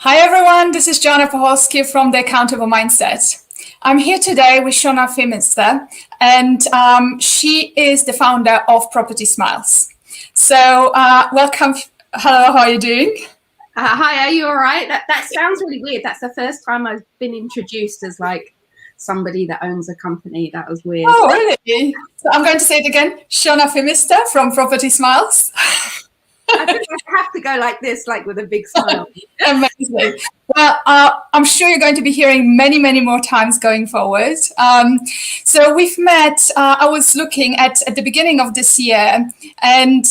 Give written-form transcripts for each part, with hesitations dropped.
Hi everyone, this is Shona Phimister from The Accountable Mindset. I'm here today with Shona Phimister, and she is the founder of Property Smiles. So welcome. Hello, how are you doing? Hi, are you all right? That sounds really weird. That's the first time I've been introduced as like somebody that owns a company. That was weird. Oh, really? So I'm going to say it again. Shona Phimister from Property Smiles. I think I have to go like this, like with a big smile. Amazing. Well, I'm sure you're going to be hearing many, many more times going forward. So we've met, I was looking at the beginning of this year, and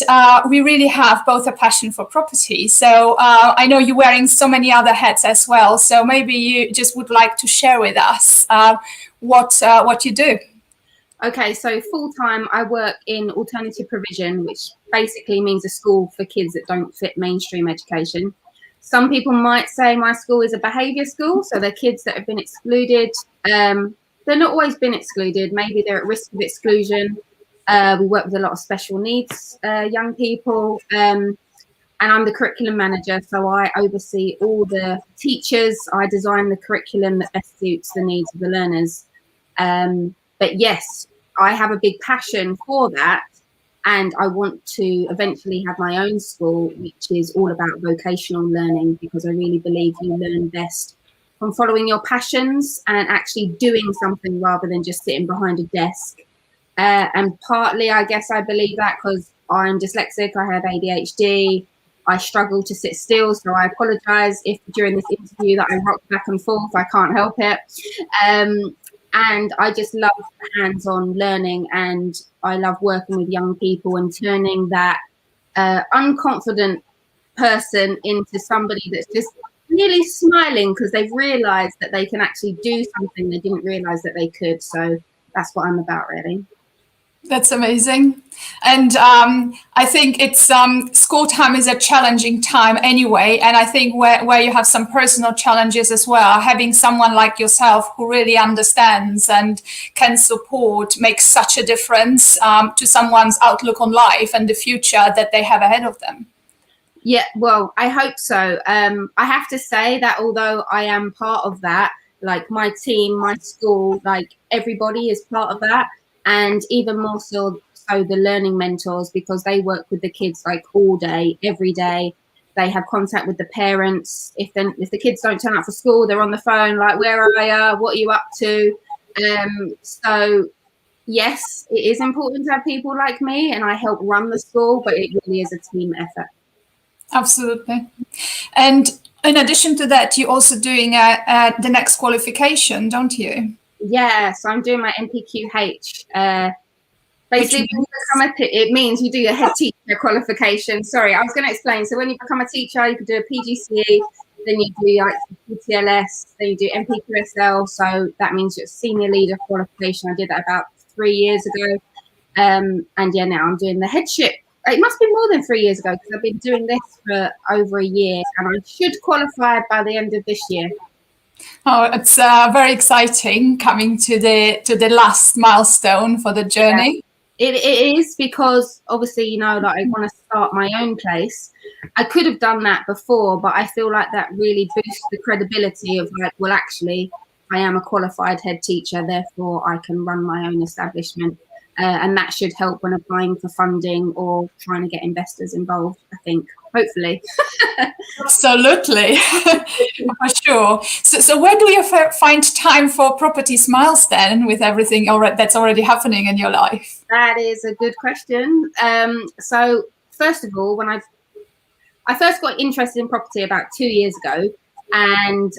we really have both a passion for property. So I know you're wearing so many other hats as well. So maybe you just would like to share with us what you do. Okay, so full-time, I work in alternative provision, which basically means a school for kids that don't fit mainstream education. Some people might say my school is a behaviour school, so they're kids that have been excluded. They're not always been excluded. Maybe they're at risk of exclusion. We work with a lot of special needs young people, and I'm the curriculum manager, so I oversee all the teachers. I design the curriculum that best suits the needs of the learners. But yes, I have a big passion for that, and I want to eventually have my own school, which is all about vocational learning, because I really believe you learn best from following your passions and actually doing something rather than just sitting behind a desk. And partly, I guess I believe that because I'm dyslexic, I have ADHD, I struggle to sit still, so I apologise if during this interview that I rock back and forth, I can't help it. And I just love hands-on learning, and I love working with young people and turning that unconfident person into somebody that's just really smiling because they've realised that they can actually do something they didn't realise that they could. So that's what I'm about, really. That's amazing. And I think it's school time is a challenging time anyway. And I think where you have some personal challenges as well, having someone like yourself who really understands and can support makes such a difference to someone's outlook on life and the future that they have ahead of them. Yeah, well, I hope so. I have to say that although I am part of that, like my team, my school, like everybody is part of that. And even more so the learning mentors, because they work with the kids like all day, every day. They have contact with the parents. If the kids don't turn up for school, they're on the phone like, where are you? What are you up to? So yes, it is important to have people like me, and I help run the school, but it really is a team effort. Absolutely. And in addition to that, you're also doing the next qualification, don't you? Yeah, so I'm doing my NPQH. Basically, it means you do your head teacher qualification. Sorry, I was going to explain. So when you become a teacher, you can do a PGCE, then you do like PTLS, then you do NPQSL. So that means you're a senior leader qualification. I did that about 3 years ago. And yeah, now I'm doing the headship. It must be more than 3 years ago because I've been doing this for over a year, and I should qualify by the end of this year. Oh, it's very exciting coming to the last milestone for the journey. Yeah, it is, because obviously, you know, like I want to start my own place. I could have done that before, but I feel like that really boosts the credibility of like, well, actually, I am a qualified head teacher, therefore I can run my own establishment. And that should help when applying for funding or trying to get investors involved, I think, hopefully. Absolutely, for sure. So where do you find time for Property Smiles then, with everything that's already happening in your life? That is a good question. So first of all, when I first got interested in property about 2 years ago, and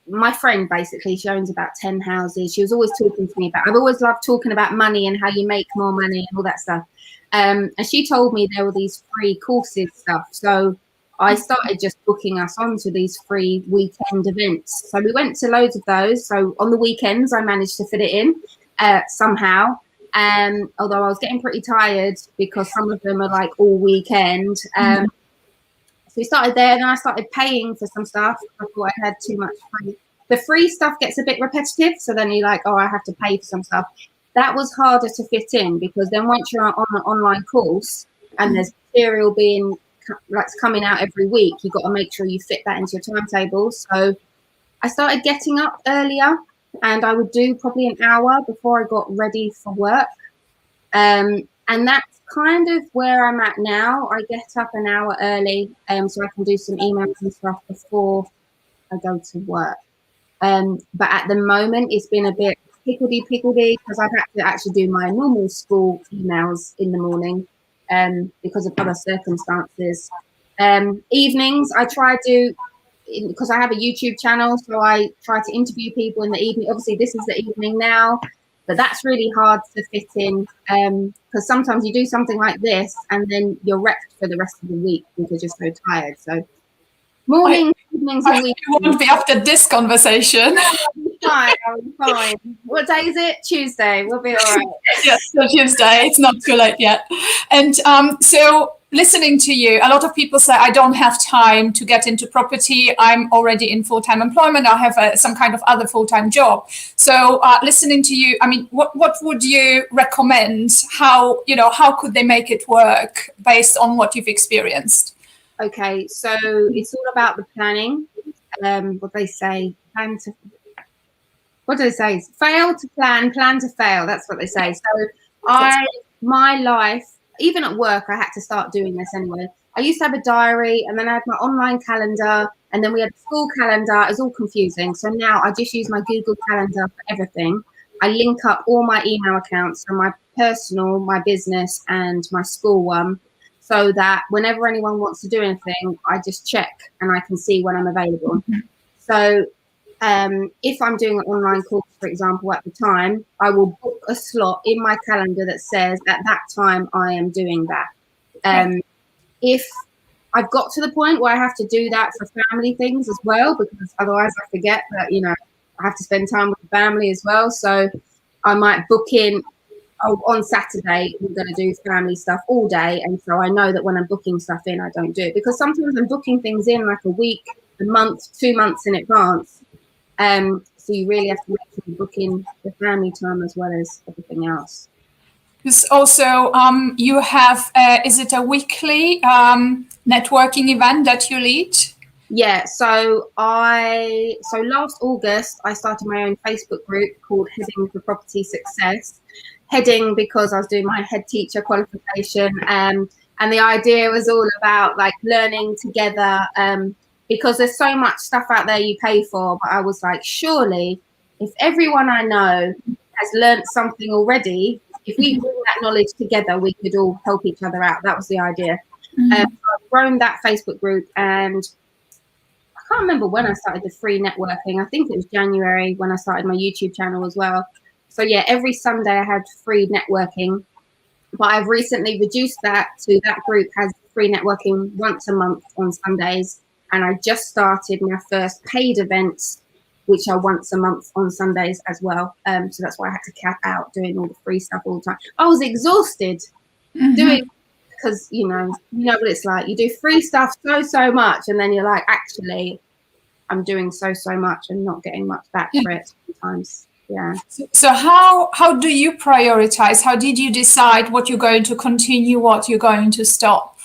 my friend, basically, she owns about 10 houses. She was always talking to me about, I've always loved talking about money and how you make more money and all that stuff. And she told me there were these free courses stuff. So I started just booking us onto these free weekend events. So we went to loads of those. So on the weekends, I managed to fit it in somehow. Although I was getting pretty tired because some of them are like all weekend. So we started there, and then I started paying for some stuff. I thought I had too much free. The free stuff gets a bit repetitive, so then you're like, oh, I have to pay for some stuff. That was harder to fit in, because then once you're on an online course and there's material being that's coming out every week. You've got to make sure you fit that into your timetable. So I started getting up earlier, and I would do probably an hour before I got ready for work. And that's kind of where I'm at now. I get up an hour early so I can do some emails and stuff before I go to work. But at the moment, it's been a bit pickledy because I've had to actually do my normal school emails in the morning because of other circumstances. Evenings, I try to, because I have a YouTube channel, so I try to interview people in the evening. Obviously, this is the evening now, but that's really hard to fit in because sometimes you do something like this and then you're wrecked for the rest of the week because you're so tired. So mornings, evenings, and weekends. I won't be after this conversation. I'll be fine. What day is it? Tuesday. We'll be all right. Yes, so Tuesday. It's not too late yet. And so listening to you, a lot of people say, I don't have time to get into property. I'm already in full-time employment. I have some kind of other full-time job. So listening to you, I mean, what would you recommend? How could they make it work based on what you've experienced? Okay, so it's all about the planning. What they say, what do they say? Fail to plan, plan to fail. That's what they say. So my life, even at work, I had to start doing this anyway. I used to have a diary, and then I had my online calendar, and then we had a school calendar. It was all confusing. So now I just use my Google Calendar for everything. I link up all my email accounts, so my personal, my business, and my school one, so that whenever anyone wants to do anything, I just check and I can see when I'm available. So if I'm doing an online course, for example, at the time, I will book a slot in my calendar that says at that time I am doing that. If I've got to the point where I have to do that for family things as well, because otherwise I forget that, I have to spend time with the family as well. So I might book in, on Saturday, we're going to do family stuff all day. And so I know that when I'm booking stuff in, I don't do it, because sometimes I'm booking things in like a week, a month, 2 months in advance. So you really have to make sure you book in the family time as well as everything else. Because also you have, is it a weekly networking event that you lead? Yeah, so last August, I started my own Facebook group called Heading for Property Success. Heading because I was doing my head teacher qualification, and the idea was all about like learning together, because there's so much stuff out there you pay for. But I was like, surely if everyone I know has learned something already, if we bring that knowledge together, we could all help each other out. That was the idea. So I've grown that Facebook group, and I can't remember when I started the free networking. I think it was January when I started my YouTube channel as well. So yeah, every Sunday I had free networking, but I've recently reduced that to that group has free networking once a month on Sundays. And I just started my first paid events, which are once a month on Sundays as well. So that's why I had to cap out doing all the free stuff all the time. I was exhausted doing, because you know what it's like. You do free stuff so much, and then you're like, actually, I'm doing so much and not getting much back for it sometimes. Yeah. So how do you prioritize? How did you decide what you're going to continue, what you're going to stop?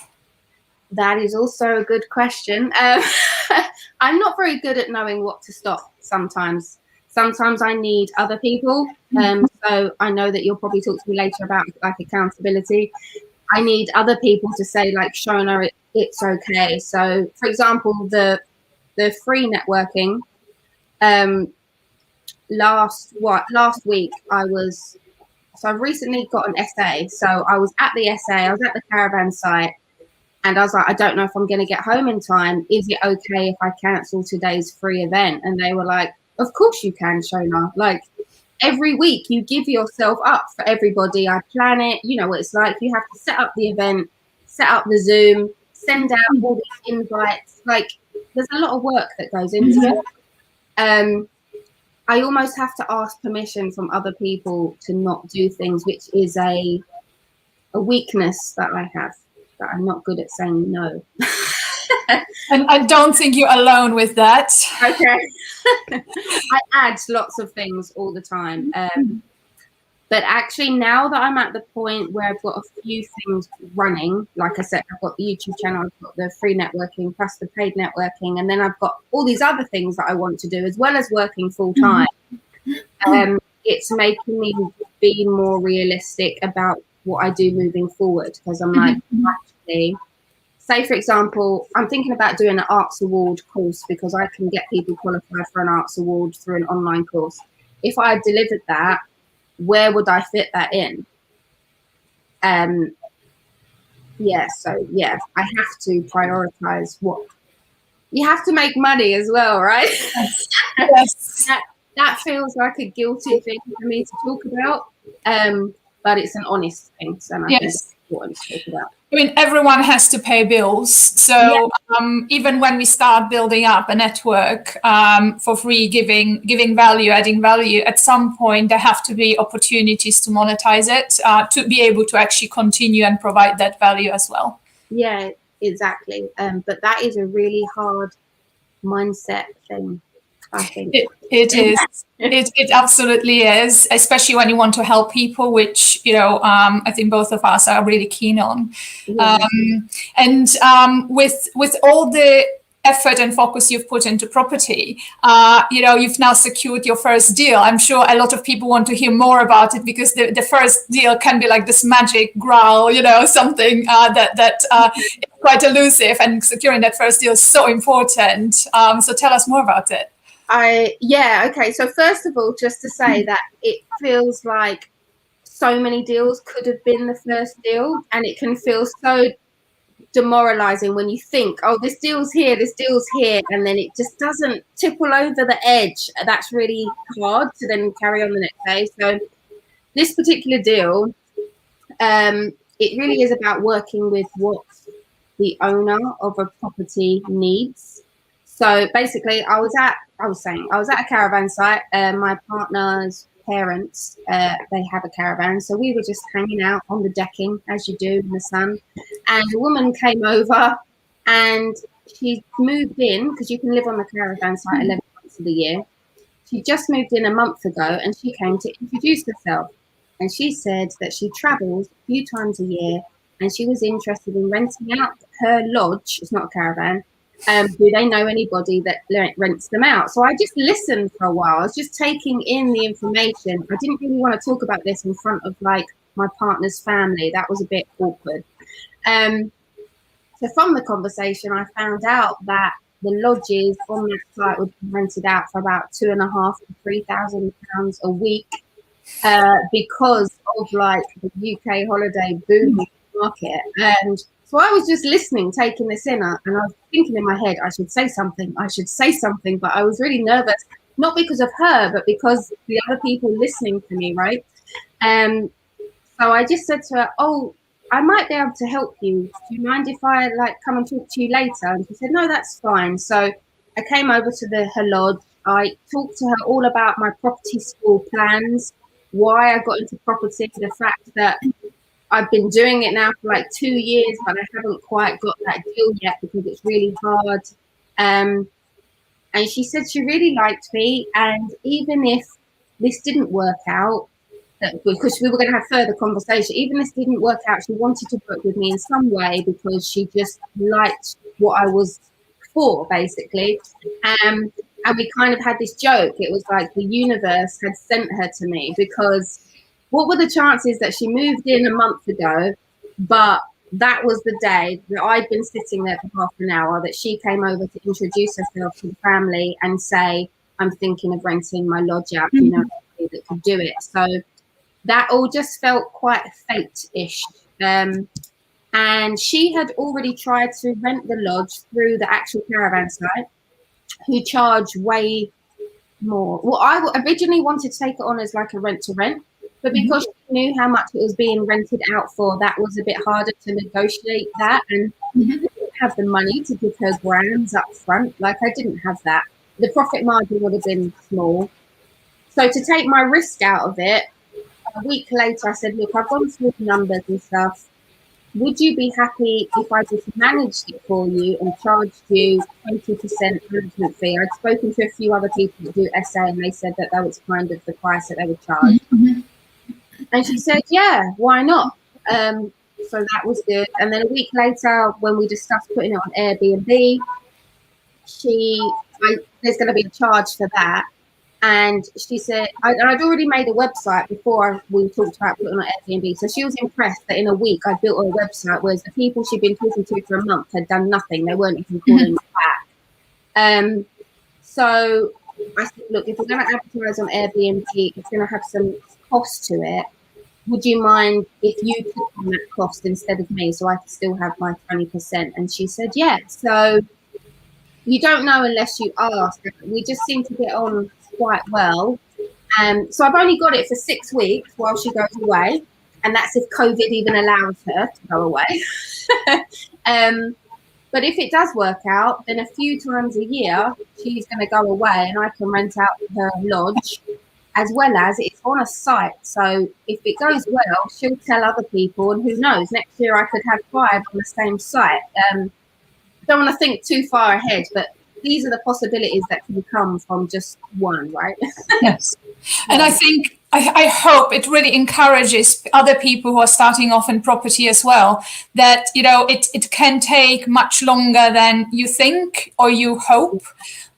That is also a good question. I'm not very good at knowing what to stop sometimes. Sometimes I need other people. So I know that you'll probably talk to me later about like accountability. I need other people to say like, Shona, it's okay. So for example, the free networking, last week I've recently got an essay. So I was at the essay, I was at the caravan site, and I was like, I don't know if I'm going to get home in time. Is it okay if I cancel today's free event? And they were like, of course you can, Shona. Like every week you give yourself up for everybody. I plan it. You know what it's like. You have to set up the event, set up the Zoom, send out all these invites. Like there's a lot of work that goes into it. I almost have to ask permission from other people to not do things, which is a weakness that I have, that I'm not good at saying no. And I don't think you're alone with that. Okay. I add lots of things all the time. But actually, now that I'm at the point where I've got a few things running, like I said, I've got the YouTube channel, I've got the free networking plus the paid networking, and then I've got all these other things that I want to do as well as working full time. It's making me be more realistic about what I do moving forward, because I'm like, actually, say for example, I'm thinking about doing an arts award course because I can get people qualified for an arts award through an online course. If I delivered that, where would I fit that in? So I have to prioritize what you have to make money as well, right? Yes. that feels like a guilty thing for me to talk about, but it's an honest thing, so I think it's important to talk about. I mean, everyone has to pay bills. So even when we start building up a network for free, giving value, adding value, at some point there have to be opportunities to monetize it, to be able to actually continue and provide that value as well. Yeah, exactly. But that is a really hard mindset thing, I think. It is. It absolutely is, especially when you want to help people, which, I think both of us are really keen on. Yeah. With all the effort and focus you've put into property, you've now secured your first deal. I'm sure a lot of people want to hear more about it, because the first deal can be like this magic growl, something that is quite elusive, and securing that first deal is so important. So tell us more about it. Okay. So first of all, just to say that it feels like so many deals could have been the first deal, and it can feel so demoralizing when you think, oh, this deal's here, and then it just doesn't tipple over the edge. That's really hard to then carry on the next day. So this particular deal, it really is about working with what the owner of a property needs. So basically, I was at a caravan site. My partner's parents, they have a caravan, so we were just hanging out on the decking, as you do in the sun. And a woman came over, and she moved in, because you can live on the caravan site 11 months of the year. She just moved in a month ago, and she came to introduce herself. And she said that she travels a few times a year, and she was interested in renting out her lodge. It's not a caravan. Do they know anybody that rents them out? So I just listened for a while. I was just taking in the information. I didn't really want to talk about this in front of like my partner's family. That was a bit awkward. So from the conversation, I found out that the lodges on that site would be rented out for about £2,500 to £3,000 a week, because of like the UK holiday booming market. And so I was just listening, taking this in, and I was thinking in my head, I should say something, but I was really nervous, not because of her, but because the other people listening to me, right? So I just said to her, oh, I might be able to help you. Do you mind if I come and talk to you later? And she said, no, that's fine. So I came over to her lodge. I talked to her all about my property school plans, why I got into property, the fact that I've been doing it now for 2 years, but I haven't quite got that deal yet because it's really hard. And she said she really liked me, and even if this didn't work out, because we were going to have further conversation, even if this didn't work out, she wanted to work with me in some way because she just liked what I was for, basically. And we kind of had this joke. It was like the universe had sent her to me, because what were the chances that she moved in a month ago, but that was the day that I'd been sitting there for half an hour, that she came over to introduce herself to the family and say, I'm thinking of renting my lodge out, you know, that could do it. So that all just felt quite fate-ish. And she had already tried to rent the lodge through the actual caravan site, who charge way more. Well, I originally wanted to take it on as like a rent-to-rent, but because she knew how much it was being rented out for, that was a bit harder to negotiate that. And I didn't have the money to give her grams up front. I didn't have that. The profit margin would have been small. So to take my risk out of it, a week later, I said, look, I've gone through the numbers and stuff. Would you be happy if I just managed it for you and charged you 20% management fee? I'd spoken to a few other people that do SA, and they said that was kind of the price that they would charge. And she said, yeah, why not? So that was good. And then a week later, when we discussed putting it on Airbnb, there's going to be a charge for that. And she said, I'd already made a website before we talked about putting on Airbnb. So she was impressed that in a week I built a website, whereas the people she'd been talking to for a month had done nothing. They weren't even calling me back. So I said, look, if we're going to advertise on Airbnb, it's going to have some cost to it. Would you mind if you took on that cost instead of me so I could still have my 20%? And she said, yeah. So you don't know unless you ask. We just seem to get on quite well. So I've only got it for 6 weeks while she goes away. And that's if COVID even allows her to go away. But if it does work out, then a few times a year, she's going to go away and I can rent out her lodge, as well as it's on a site. So if it goes well, she'll tell other people, and who knows, next year I could have 5 on the same site. Don't want to think too far ahead, but these are the possibilities that can come from just one, right? Yes. And I think, I hope it really encourages other people who are starting off in property as well, that, it can take much longer than you think or you hope.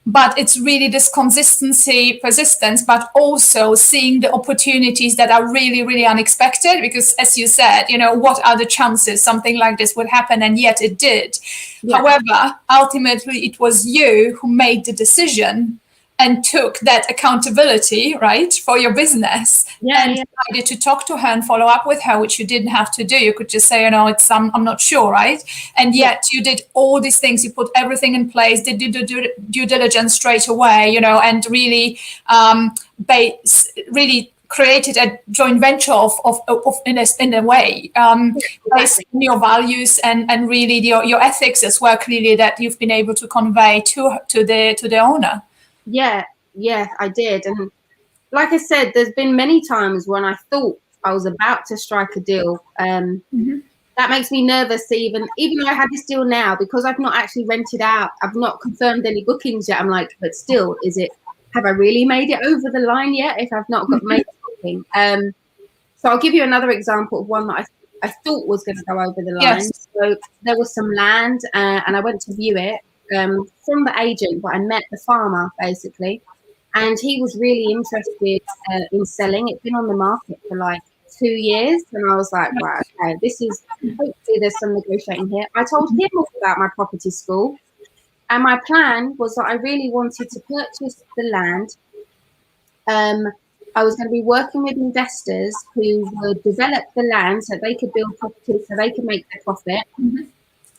But it's really this consistency, persistence, but also seeing the opportunities that are really, really unexpected. Because as you said, what are the chances something like this would happen? And yet it did. Yeah. However, ultimately, it was you who made the decision and took that accountability, right, for your business, and decided to talk to her and follow up with her, which you didn't have to do. You could just say, I'm not sure, right? And yet you did all these things. You put everything in place, did due diligence straight away, and really, really created a joint venture of in a way, based on your values and really your ethics as well, clearly, that you've been able to convey to the owner. Yeah, I did. And like I said, there's been many times when I thought I was about to strike a deal. That makes me nervous even though I had this deal now, because I've not actually rented out. I've not confirmed any bookings yet. I'm like, but still, have I really made it over the line yet if I've not got made a booking? So I'll give you another example of one that I thought was going to go over the line. Yes. So there was some land and I went to view it. From the agent, but I met the farmer basically, and he was really interested in selling. It's been on the market for like 2 years, and I was like, right, okay, hopefully there's some negotiating here. I told him all about my property school, and my plan was that I really wanted to purchase the land. I was going to be working with investors who would develop the land so they could build properties, so they could make their profit.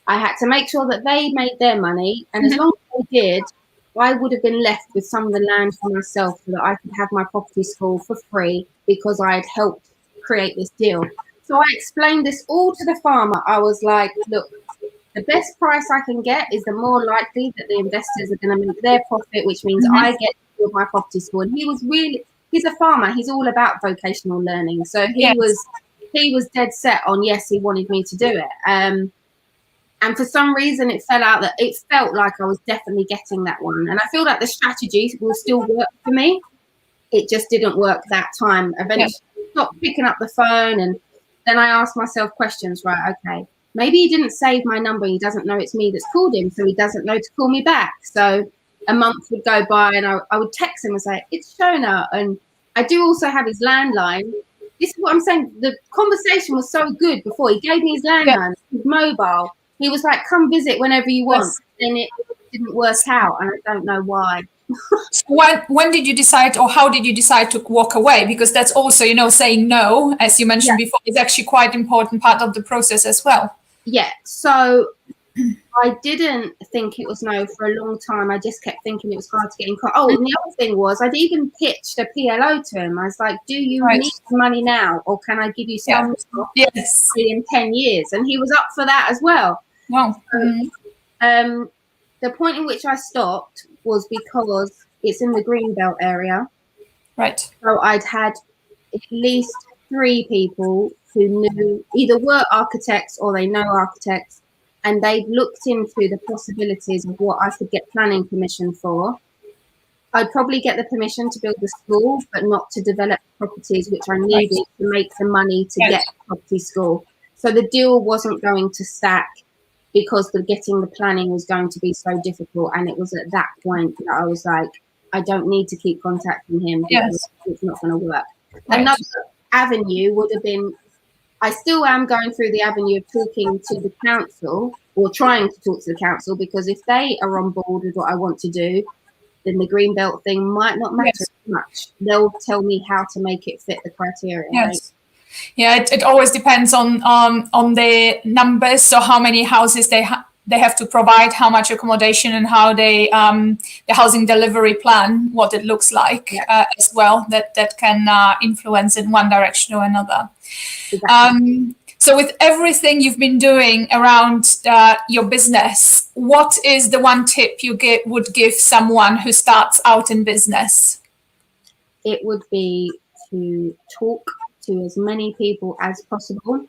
I had to make sure that they made their money, and as long as they did, I would have been left with some of the land for myself so that I could have my property school for free because I had helped create this deal. So I explained this all to the farmer. I was like, look, the best price I can get is the more likely that the investors are going to make their profit, which means I get to build my property school. And he's a farmer. He's all about vocational learning. So he was dead set on, yes, he wanted me to do it. And for some reason, it felt like I was definitely getting that one. And I feel like the strategy will still work for me. It just didn't work that time. Eventually, I stopped picking up the phone. And then I asked myself questions, right, okay, maybe he didn't save my number. He doesn't know it's me that's called him, so he doesn't know to call me back. So a month would go by and I would text him and say, it's Shona. And I do also have his landline. This is what I'm saying. The conversation was so good before. He gave me his landline, his mobile. He was like, come visit whenever you want. Then it didn't work out, and I don't know why. When did you decide, or how did you decide to walk away? Because that's also, saying no, as you mentioned before, is actually quite important part of the process as well. Yeah. So I didn't think it was no for a long time. I just kept thinking it was hard to get in contact. Oh, and the other thing was I'd even pitched a PLO to him. I was like, do you need the money now, or can I give you some in 10 years? And he was up for that as well. Wow. So, the point in which I stopped was because it's in the Greenbelt area. Right. So I'd had at least 3 people who either were architects or they know architects, and they'd looked into the possibilities of what I could get planning permission for. I'd probably get the permission to build the school, but not to develop properties, which I needed to make the money to get a property school. So the deal wasn't going to stack because getting the planning was going to be so difficult. And it was at that point that I was like, I don't need to keep contacting him because it's not going to work. Another avenue would have been, I still am going through the avenue of talking to the council, or trying to talk to the council, because if they are on board with what I want to do, then the greenbelt thing might not matter as much. They'll tell me how to make it fit the criteria. Yes. Yeah, it always depends on the numbers. So how many houses they have to provide, how much accommodation, and how they the housing delivery plan, what it looks like as well. That can influence in one direction or another. Exactly. So with everything you've been doing around your business, what is the one tip you would give someone who starts out in business? It would be to talk to as many people as possible.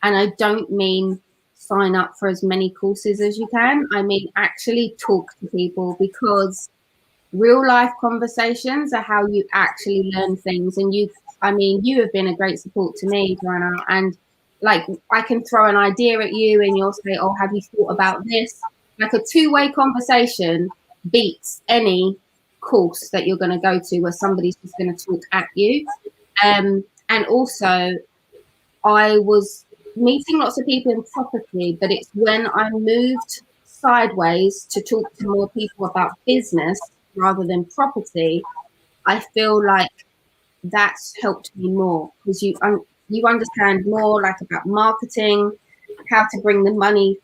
And I don't mean sign up for as many courses as you can. I mean actually talk to people, because real life conversations are how you actually learn things. And you have been a great support to me, Joanna, and like I can throw an idea at you and you'll say, oh, have you thought about this? Like a two-way conversation beats any course that you're going to go to where somebody's just going to talk at you. And also, I was meeting lots of people in property, but it's when I moved sideways to talk to more people about business rather than property, I feel like that's helped me more, because you understand more like about marketing, how to bring the money,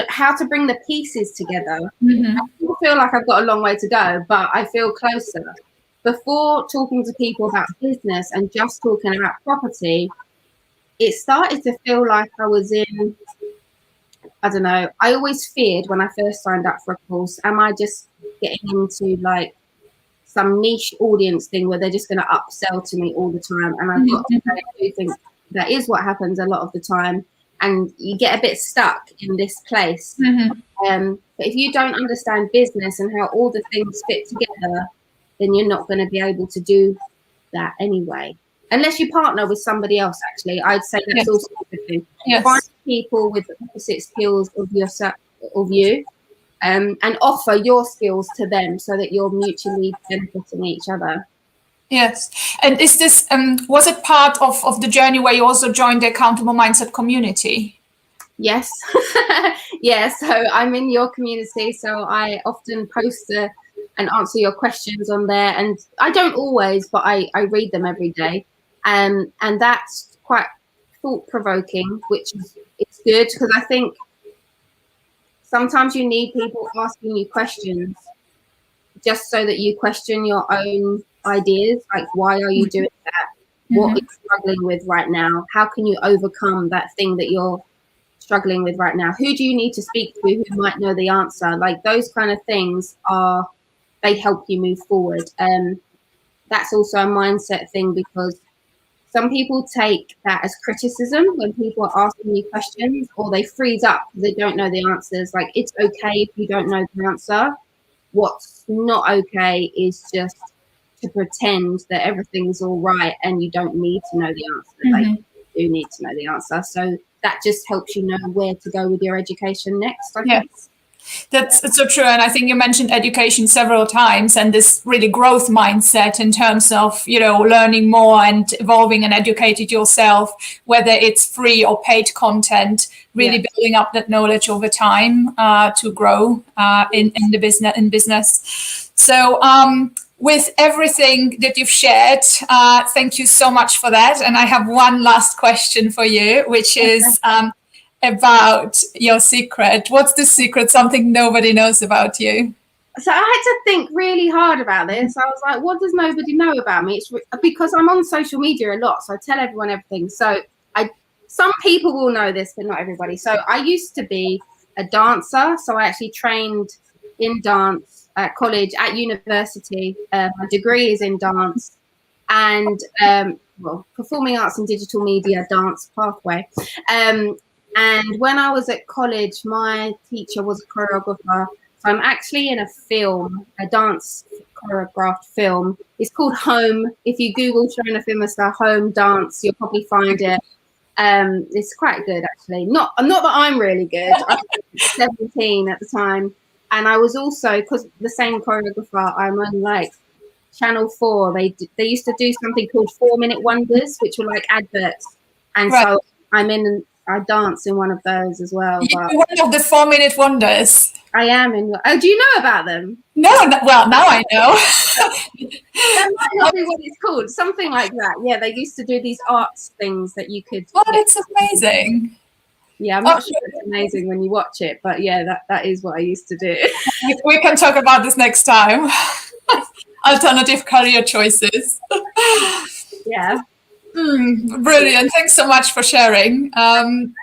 how to bring the pieces together. I still feel like I've got a long way to go, but I feel closer. Before talking to people about business and just talking about property, it started to feel like I was in, I don't know, I always feared when I first signed up for a course, am I just getting into like some niche audience thing where they're just going to upsell to me all the time? And I've got to say, I do think that is what happens a lot of the time, and you get a bit stuck in this place. But if you don't understand business and how all the things fit together, then you're not going to be able to do that anyway, unless you partner with somebody else. Actually, I'd say that's also a good thing. Find people with the opposite skills of you, and offer your skills to them so that you're mutually benefiting each other. Yes. And is this, was it part of the journey where you also joined the Accountable Mindset community? Yes. Yeah, so I'm in your community, so I often post and answer your questions on there. And I don't always, but I read them every day. And that's quite thought-provoking, which it's good, because I think sometimes you need people asking you questions just so that you question your own ideas. Like, why are you doing that? What are you struggling with right now? How can you overcome that thing that you're struggling with right now? Who do you need to speak to who might know the answer? Like, those kind of things they help you move forward. That's also a mindset thing, because some people take that as criticism when people are asking you questions, or they freeze up because they don't know the answers. Like, it's okay if you don't know the answer. What's not okay is just to pretend that everything's all right and you don't need to know the answer. Like, you do need to know the answer. So that just helps you know where to go with your education next, I think. That's so true. And I think you mentioned education several times, and this really growth mindset in terms of, learning more and evolving and educating yourself, whether it's free or paid content, really building up that knowledge over time to grow in business. So with everything that you've shared, thank you so much for that. And I have one last question for you, which is about your secret. What's the secret? Something nobody knows about you. So I had to think really hard about this. I was like, what does nobody know about me? It's because I'm on social media a lot, so I tell everyone everything. So some people will know this, but not everybody. So I used to be a dancer. So I actually trained in dance at college, at university. My degree is in dance and performing arts and digital media dance pathway. And when I was at college, my teacher was a choreographer. So I'm actually in a film, a dance choreographed film. It's called Home. If you Google Shona Phimister Home Dance, you'll probably find it. It's quite good, actually. Not that I'm really good. I was 17 at the time, and I was also, because the same choreographer, I'm on like Channel 4. They used to do something called 4-minute wonders, which were like adverts, and Right. so I dance in one of those as well. But You're one of the 4-minute wonders. I am in. Oh, do you know about them? No, well, now I know. That might not be what it's called. Something like that. Yeah, they used to do these arts things that you could. Oh, that's amazing. Yeah, I'm not sure it's amazing when you watch it, but yeah, that is what I used to do. We can talk about this next time. Alternative career choices. Yeah. Brilliant. Thanks so much for sharing. And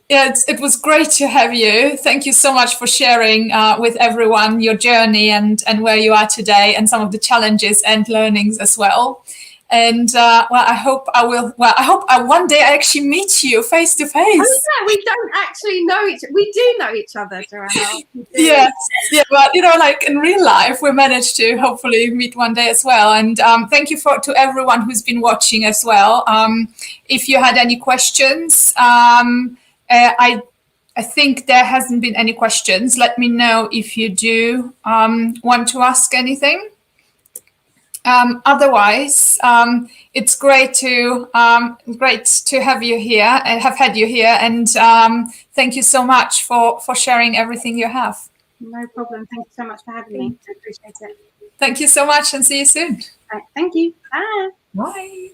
yeah, it was great to have you. Thank you so much for sharing with everyone your journey and where you are today and some of the challenges and learnings as well. And I hope I one day I actually meet you face to face. Oh, yeah, we don't actually know we do know each other, Joanna. Yes, yeah, but like in real life, we managed to hopefully meet one day as well. And thank you to everyone who's been watching as well. If you had any questions, I think there hasn't been any questions. Let me know if you do want to ask anything. Otherwise, it's great to have you here and have had you here. And thank you so much for sharing everything you have. No problem. Thank you so much for having me. I appreciate it. Thank you so much and see you soon. Right, thank you. Bye. Bye.